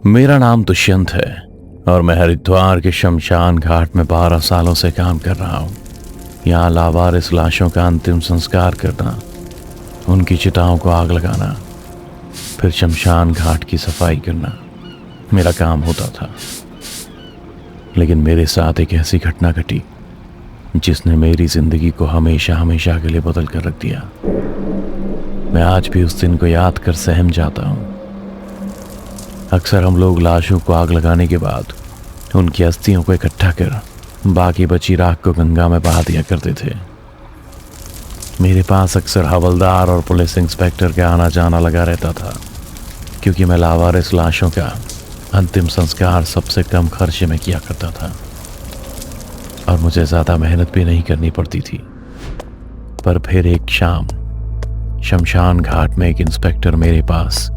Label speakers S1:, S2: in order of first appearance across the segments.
S1: मेरा नाम दुष्यंत है और मैं हरिद्वार के शमशान घाट में 12 सालों से काम कर रहा हूँ। यहाँ लावारिस लाशों का अंतिम संस्कार करना, उनकी चिताओं को आग लगाना, फिर शमशान घाट की सफाई करना मेरा काम होता था। लेकिन मेरे साथ एक ऐसी घटना घटी जिसने मेरी जिंदगी को हमेशा हमेशा के लिए बदल कर रख दिया। मैं आज भी उस दिन को याद कर सहम जाता हूँ। अक्सर हम लोग लाशों को आग लगाने के बाद उनकी अस्थियों को इकट्ठा कर बाकी बची राख को गंगा में बहा दिया करते थे। मेरे पास अक्सर हवलदार और पुलिस इंस्पेक्टर का आना जाना लगा रहता था, क्योंकि मैं लावारिस लाशों का अंतिम संस्कार सबसे कम खर्चे में किया करता था और मुझे ज़्यादा मेहनत भी नहीं करनी पड़ती थी। पर फिर एक शाम शमशान घाट में एक इंस्पेक्टर मेरे पास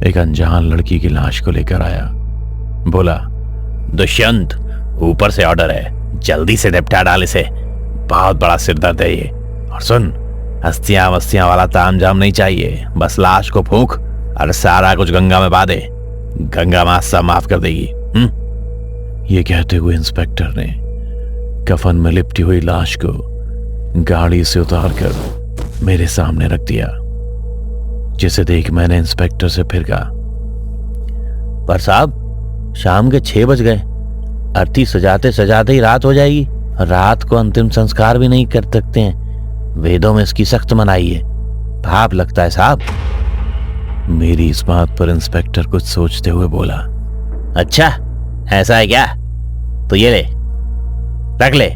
S1: एक अनजान लड़की की लाश को लेकर आया। बोला,
S2: दुष्यंत, ऊपर से ऑर्डर है, जल्दी से निपटा डाल इसे, बहुत बड़ा सिरदर्द है ये। और सुन, अस्थियां वस्तियां वाला तामझाम नहीं चाहिए, बस लाश को फूंक और सारा कुछ गंगा में बहा दे, गंगा माँ सब माफ कर देगी।
S1: ये कहते हुए इंस्पेक्टर ने कफन में लिपटी हुई लाश को गाड़ी से उतार कर मेरे सामने रख दिया, जिसे देख मैंने इंस्पेक्टर से फिर कहा,
S2: पर साहब, शाम के 6 बज गए, अर्थी सजाते सजाते ही रात हो जाएगी। रात को अंतिम संस्कार भी नहीं कर सकते हैं, वेदों में इसकी सख्त मनाही है, पाप लगता है साहब।
S1: मेरी इस बात पर इंस्पेक्टर कुछ सोचते हुए बोला,
S2: अच्छा ऐसा है क्या? तो ये ले, रख ले।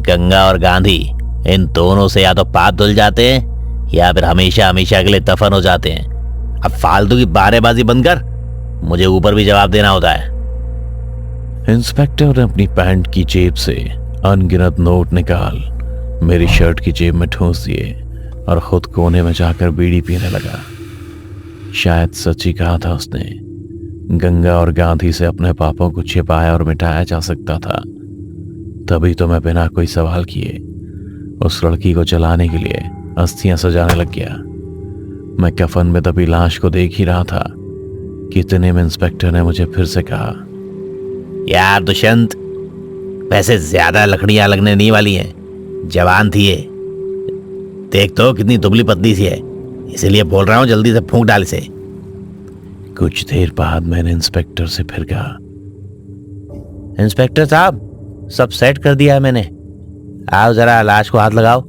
S2: गंगा और गांधी, इन दोनों से या तो पाप धुल जाते हैं या फिर हमेशा हमेशा के लिए दफन हो जाते हैं। अब फालतू की बारेबाजी बंद कर, मुझे ऊपर भी जवाब देना होता है।
S1: इंस्पेक्टर ने अपनी पैंट की जेब से अनगिनत नोट निकाल मेरी शर्ट की जेब में ठूंस दिए और खुद कोने में जाकर बीड़ी पीने लगा। शायद सच ही कहा था उसने। गंगा और गांधी से अपने पापों को छिपाया और मिटाया जा सकता था। तभी तो मैं बिना कोई सवाल किए उस लड़की को जलाने के लिए अस्थियां सजाने लग गया। मैं कफन में दबी लाश को देख ही रहा था कि इतने में इंस्पेक्टर ने मुझे फिर से कहा,
S2: यार दुष्यंत, वैसे ज्यादा लकड़ियां लगने नहीं वाली हैं, जवान थी ये, देख तो कितनी दुबली पतली सी है, इसीलिए बोल रहा हूं जल्दी से फूंक डाल इसे।
S1: कुछ देर बाद मैंने इंस्पेक्टर से फिर कहा,
S2: इंस्पेक्टर साहब, सब सेट कर दिया है मैंने, आओ जरा लाश को हाथ लगाओ,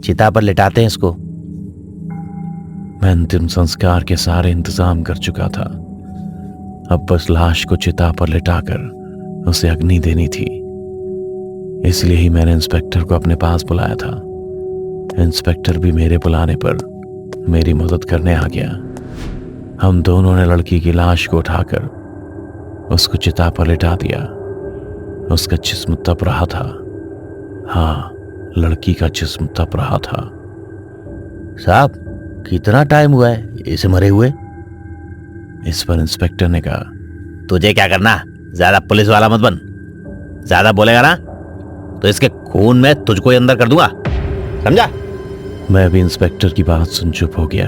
S2: चिता पर लिटाते हैं इसको।
S1: मैं अंतिम संस्कार के सारे इंतजाम कर चुका था। अब बस लाश को चिता पर लिटाकर उसे अग्नि देनी थी। इसलिए ही मैंने इंस्पेक्टर को अपने पास बुलाया था। इंस्पेक्टर भी मेरे बुलाने पर मेरी मदद करने आ गया। हम दोनों ने लड़की की लाश को उठाकर उसको चिता पर लिटा दिया। उसका जिस्म तप रहा था। हाँ, लड़की का जिस्म तप रहा था।
S2: साहब, कितना टाइम हुआ है इसे मरे हुए?
S1: इस पर इंस्पेक्टर ने कहा,
S2: तुझे क्या करना, ज्यादा पुलिस वाला मत बन, ज्यादा बोलेगा ना तो इसके खून में तुझको ही अंदर कर दूंगा, समझा?
S1: मैं भी इंस्पेक्टर की बात सुन चुप हो गया।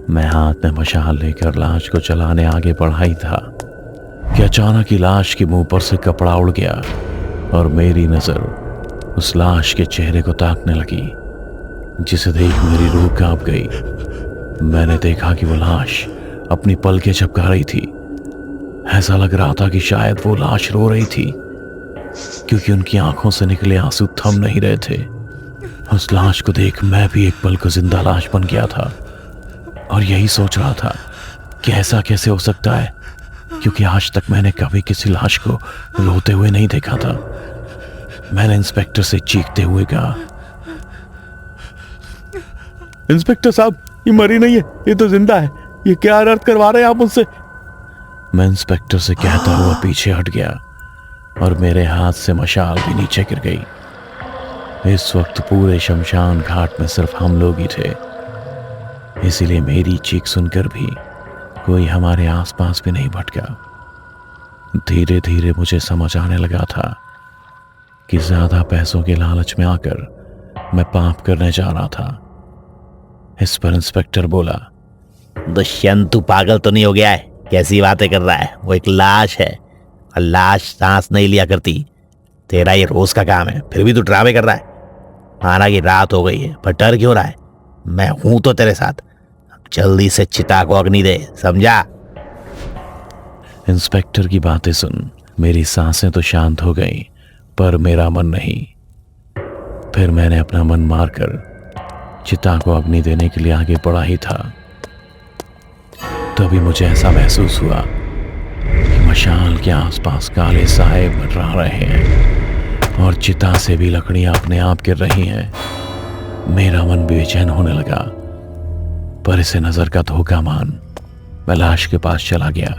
S1: मैं हाथ में मशाल लेकर लाश को चलाने आगे बढ़ा ही था कि अचानक ही लाश के मुंह पर से कपड़ा उड़ गया और मेरी नजर उस लाश के चेहरे को ताकने लगी, जिसे देख मेरी रूह कांप गई। मैंने देखा कि वो लाश अपनी पलकें झपका रही थी। ऐसा लग रहा था कि शायद वो लाश रो रही थी, क्योंकि उनकी आंखों से निकले आंसू थम नहीं रहे थे। उस लाश को देख मैं भी एक पल को जिंदा लाश बन गया था और यही सोच रहा था कि ऐसा कैसे हो सकता है, क्योंकि आज तक मैंने कभी किसी लाश को रोते हुए नहीं देखा था। मैंने इंस्पेक्टर से चीखते हुए कहा,
S3: इंस्पेक्टर साहब, ये मरी नहीं है, ये तो जिंदा है, ये क्या अर्थ करवा रहे हैं आप मुझसे?
S1: मैं इंस्पेक्टर से कहता हुआ पीछे हट गया और मेरे हाथ से मशाल भी नीचे गिर गई। इस वक्त पूरे शमशान घाट में सिर्फ हम लोग ही थे, इसीलिए मेरी चीख सुनकर भी कोई हमारे आसपास भी नहीं भटका। धीरे धीरे मुझे समझ आने लगा था कि ज्यादा पैसों के लालच में आकर मैं पाप करने जा रहा था। इस पर इंस्पेक्टर बोला,
S2: दुष्यंत, तू पागल तो नहीं हो गया है? कैसी बातें कर रहा है? वो एक लाश है और लाश सांस नहीं लिया करती। तेरा ये रोज का काम है, फिर भी तू ड्रामे कर रहा है। माना कि रात हो गई है, पर डर क्यों रहा है? मैं हूं तो तेरे साथ। अब जल्दी से चिता को अग्नि दे, समझा?
S1: इंस्पेक्टर की बातें सुन मेरी सांसें तो शांत हो गईं, पर मेरा मन नहीं। फिर मैंने अपना मन मारकर चिता को अग्नि देने के लिए आगे बढ़ा ही था, तभी मुझे ऐसा महसूस हुआ कि मशाल के आसपास काले साए मंडरा रहे हैं और चिता से भी लकड़ियां अपने आप गिर रही हैं। मेरा मन बेचैन होने लगा, पर इसे नजर का धोखा मान मैं लाश के पास चला गया।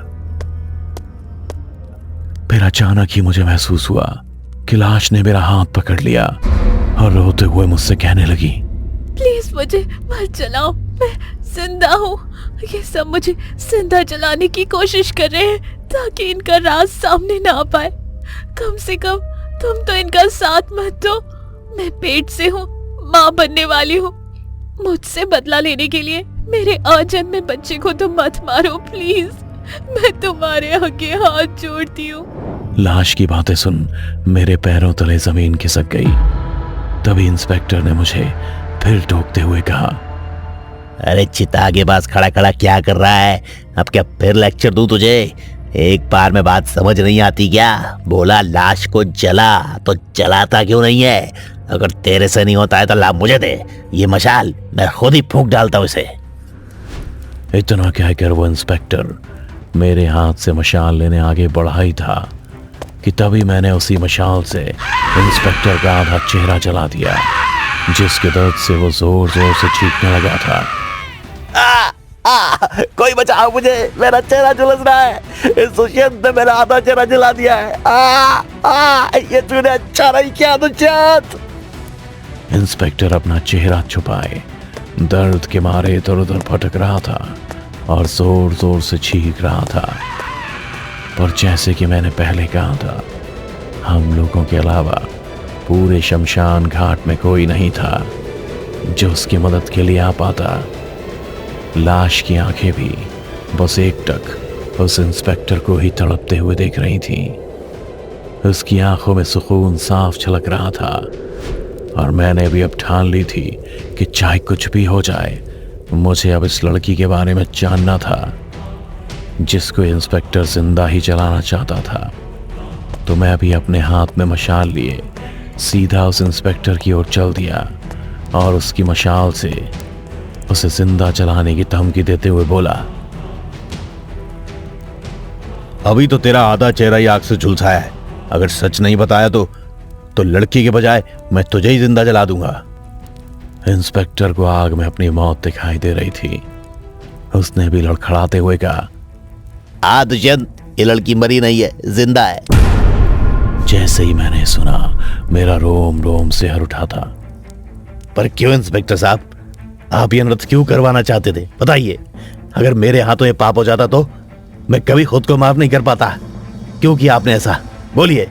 S1: फिर अचानक ही मुझे महसूस हुआ कि लाश ने मेरा हाथ पकड़ लिया और रोते हुए मुझसे कहने लगी,
S4: प्लीज मुझे मत जलाओ, मैं जिंदा हूँ। ये सब मुझे जिंदा जलाने की कोशिश कर रहे हैं ताकि इनका राज सामने ना आ पाए। कम से कम तुम तो इनका साथ मत दो। मैं पेट से हूँ, माँ बनने वाली हूँ। मुझसे बदला लेने के लिए मेरे अजन्मे बच्चे को तो मत मारो प्लीज। मैं तुम्हारे आगे हाथ जोड़ती हूँ।
S1: लाश की बातें सुन मेरे पैरों तले जमीन खिसक गई। तभी इंस्पेक्टर ने मुझे फिर टोकते हुए कहा,
S2: अरे चिता के पास खड़ा खड़ा क्या कर रहा है? अब क्या फिर लेक्चर दूं तुझे? एक बार में बात समझ नहीं आती क्या? बोला लाश को जला तो जलाता क्यों नहीं है? अगर तेरे से नहीं होता है तो ला मुझे दे ये मशाल, मैं खुद ही फूंक डालता हूं इसे।
S1: इतना कहकर वो इंस्पेक्टर मेरे हाथ से मशाल लेने आगे बढ़ा ही था कि तभी मैंने उसी मशाल से इंस्पेक्टर का आधा चेहरा जला दिया, जिसके दर्द से वो जोर जोर से चीखने लगा था।
S2: कोई बचाओ मुझे, मेरा चेहरा झुलस रहा है। इस दुष्यंत ने मेरा आधा चेहरा जला दिया है। ये तूने अच्छा नहीं किया दुष्यंत।
S1: इंस्पेक्टर अपना चेहरा छुपाए दर्द के मारे इधर उधर भटक रहा था और जोर जोर से चीख रहा था। पर जैसे कि मैंने पहले कहा था, हम लोगों के अलावा पूरे शमशान घाट में कोई नहीं था जो उसकी मदद के लिए आ पाता। लाश की आंखें भी बस एकटक उस इंस्पेक्टर को ही तड़पते हुए देख रही थीं। उसकी आंखों में सुकून साफ झलक रहा था और मैंने भी अब ठान ली थी कि चाहे कुछ भी हो जाए, मुझे अब इस लड़की के बारे में जानना था जिसको इंस्पेक्टर जिंदा ही जलाना चाहता था। तो मैं भी अपने हाथ में मशाल लिए सीधा उस इंस्पेक्टर की ओर चल दिया और उसकी मशाल से उसे जिंदा जलाने की धमकी देते हुए बोला,
S3: अभी तो तेरा आधा चेहरा ही आग से झुलसाया है। अगर सच नहीं बताया तो लड़की के बजाय मैं तुझे ही जिंदा जला दूंगा।
S1: इंस्पेक्टर को आग में अपनी मौत दिखाई दे रही थी। उसने भी लड़खड़ाते हुए कहा,
S2: दुष्यंत, ये लड़की मरी नहीं है, जिंदा है।
S1: जैसे ही मैंने सुना मेरा रोम रोम से हर उठा था।
S2: पर क्यों इंस्पेक्टर साहब, आप ये नृत्य क्यों करवाना चाहते थे? बताइए। अगर मेरे हाथों ये पाप हो जाता तो मैं कभी खुद को माफ नहीं कर पाता। क्यों किया आपने ऐसा? बोलिए।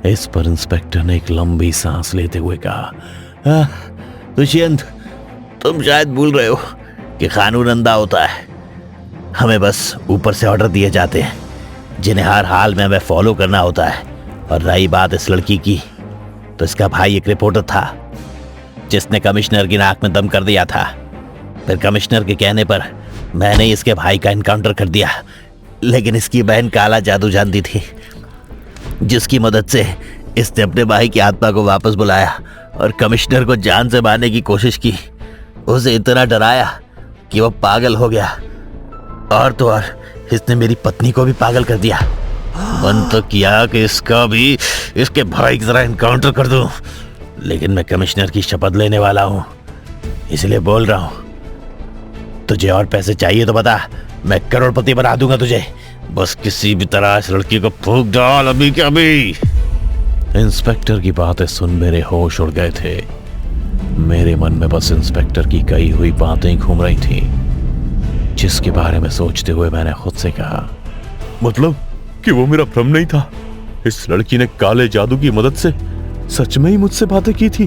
S1: इस पर इंस्पेक्टर ने एक लंबी सांस लेते हुए कहा,
S2: दुष्यंत, तुम शायद भूल रहे हो कि कानून अंधा होता है। हमें बस ऊपर से ऑर्डर दिए जाते हैं जिन्हें हर हाल में हमें फॉलो करना होता है। और रही बात इस लड़की की, तो इसका भाई एक रिपोर्टर था जिसने कमिश्नर की नाक में दम कर दिया था। फिर कमिश्नर के कहने पर मैंने इसके भाई का एनकाउंटर कर दिया, लेकिन इसकी बहन काला जादू जानती थी, जिसकी मदद से इसने अपने भाई की आत्मा को वापस बुलाया और कमिश्नर को जान से मारने की कोशिश की। उसे इतना डराया कि वो पागल हो गया। और तो और इसने मेरी पत्नी को भी पागल कर दिया। मन तो किया कि इसका भी इसके भाई की तरह एनकाउंटर कर दूं, लेकिन मैं कमिश्नर की शपथ लेने वाला हूं, इसलिए बोल रहा हूं। तुझे और पैसे चाहिए तो बता, मैं करोड़पति बना दूंगा तुझे। बस किसी भी तरह इस लड़की को फूंक डाल, अभी क्या अभी।
S1: इंस्पेक्टर की बातें सुन मेरे होश उड़ गए थे। मेरे मन में बस इंस्पेक्टर की कही हुई बातें घूम रही थीं, जिसके बारे में सोचते हुए मैंने खुद से कहा,
S3: मतलब कि वो मेरा भ्रम नहीं था। इस लड़की ने काले जादू की मदद से सच में ही मुझसे बातें की थी।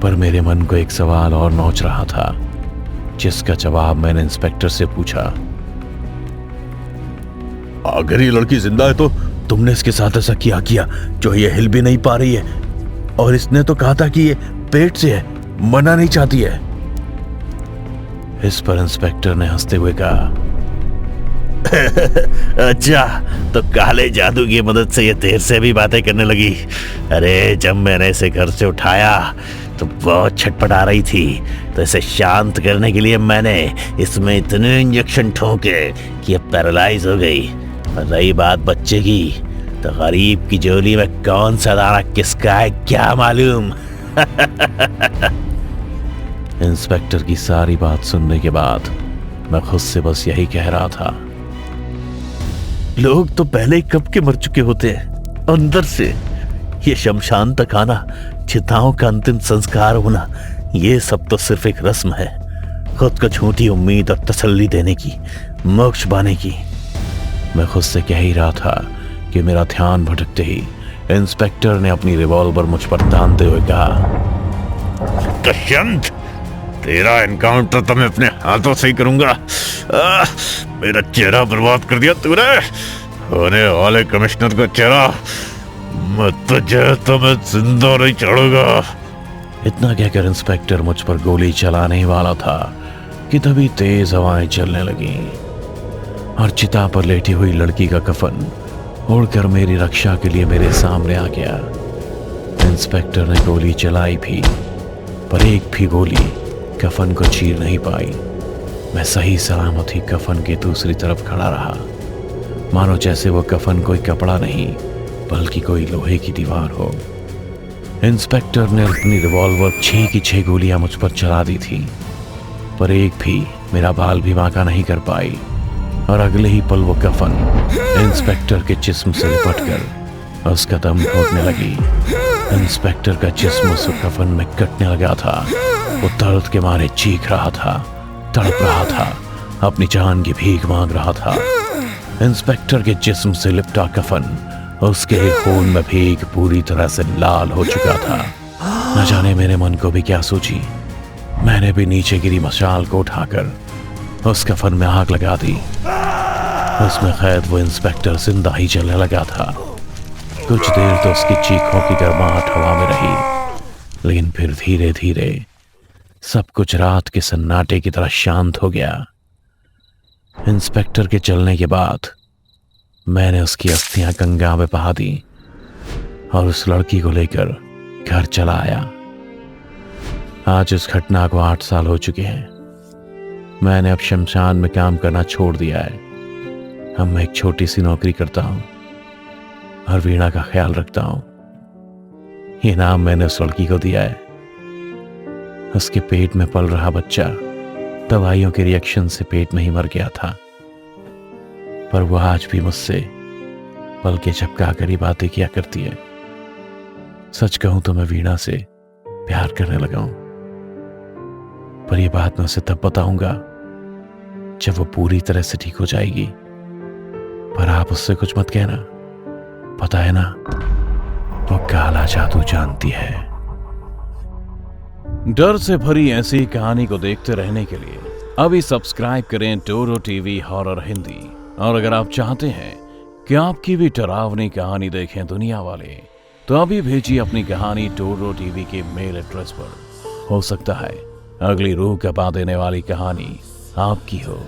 S1: पर मेरे मन को एक सवाल और नोच रहा था, जिसका जवाब मैंने इंस्पेक्टर से पूछा।
S3: अगर ये लड़की जिंदा है तो तुमने इसके साथ ऐसा किया जो ये हिल भी नहीं पा रही है, और इसने तो कहा था कि ये पेट से है, मरना नहीं चाहती है।
S1: इस पर इंस्पेक्टर ने हंसते हुए कहा,
S2: अच्छा, तो काले जादू की मदद से ये देर से भी बातें करने लगी। अरे जब मैंने इसे घर से उठाया तो बहुत छटपटा रही थी, तो इसे शांत करने के लिए मैंने इसमें इतने इंजेक्शन ठोके कि ये पैरालाइज हो गई। और रही बात बच्चे की, तो गरीब की झोली में कौन सा दाना किसका है क्या मालूम।
S1: इंस्पेक्टर की सारी बात सुनने के बाद मैं खुद से बस यही कह रहा था,
S2: लोग तो पहले ही कब के मर चुके होते हैं अंदर से। ये शमशान तक आना, चिताओं का अंतिम संस्कार होना, ये सब तो सिर्फ एक रस्म है, खुद को झूठी उम्मीद और तसल्ली देने की, मोक्ष पाने की।
S1: मैं खुद से कह ही रहा था कि मेरा ध्यान भटकते ही इंस्पेक्टर ने अपनी रिवॉल्वर मुझ पर तानते हुए कहा,
S3: दुष्यंत, तेरा एनकाउंटर तो मैं अपने हाथों से ही करूंगा। मेरा चेहरा बर्बाद कर दिया तूने, होने वाले कमिश्नर का चेहरा। मैं तुझे तो मैं जिंदा नहीं छोड़ूंगा।
S1: इतना कहकर इंस्पेक्टर मुझ पर गोली चलाने ही वाला था कि तभी तेज हवाएं चलने लगी और चिता पर लेटी हुई लड़की का कफन उड़कर मेरी रक्षा के लिए मेरे सामने आ गया। इंस्पेक्टर ने गोली चलाई भी, पर एक भी गोली कफन को चीर नहीं पाई। मैं सही सलामत ही कफन के दूसरी तरफ खड़ा रहा, मानो जैसे वो कफन कोई कपड़ा नहीं बल्कि कोई लोहे की दीवार हो। इंस्पेक्टर ने अपनी रिवॉल्वर 6 की 6 गोलियां मुझ पर चला दी थी, पर एक भी मेरा बाल भी बांका नहीं कर पाई और अगले ही पल वो कफन इंस्पेक्टर के जिस्म से लिपटकर उसका दम घोटने लगी। इंस्पेक्टर का जिस्म उस कफन में कटने लगा था। वो दर्द के मारे चीख रहा था, तड़प रहा था, अपनी जान की भीख मांग रहा था। इंस्पेक्टर के जिस्म से लिपटा कफन उसके खून में भीग पूरी तरह से लाल हो चुका था। न जाने मेरे मन को भी क्या सूझी, मैंने भी नीचे गिरी मशाल को उठाकर उस कफन में आग लगा दी। उसमें कैद वो इंस्पेक्टर जिंदा ही चलने लगा था। कुछ देर तो उसकी चीखों की गर्माहट हवा में रही, लेकिन फिर धीरे धीरे सब कुछ रात के सन्नाटे की तरह शांत हो गया। इंस्पेक्टर के चलने के बाद मैंने उसकी अस्थियां गंगा में बहा दी और उस लड़की को लेकर घर चला आया। आज इस घटना को 8 साल हो चुके हैं। मैंने अब शमशान में काम करना छोड़ दिया है। अब मैं एक छोटी सी नौकरी करता हूं और वीणा का ख्याल रखता हूं। ये नाम मैंने उस लड़की को दिया है। उसके पेट में पल रहा बच्चा दवाइयों के रिएक्शन से पेट में ही मर गया था, पर वह आज भी मुझसे पल के झपका कर ही बातें किया करती है। सच कहूं तो मैं वीणा से प्यार करने लगा हूं, पर यह बात मैं उसे तब बताऊंगा जब वो पूरी तरह से ठीक हो जाएगी। पर आप उससे कुछ मत कहना, पता है ना, वो काला जादू जानती है। डर से भरी ऐसी कहानी को देखते रहने के लिए अभी सब्सक्राइब करें टोरो टीवी हॉरर हिंदी। और अगर आप चाहते हैं कि आपकी भी डरावनी कहानी देखें दुनिया वाले, तो अभी भेजिए अपनी कहानी टोरो टीवी के मेल एड्रेस पर। हो सकता है अगली रूह कपा देने वाली कहानी आपकी हो।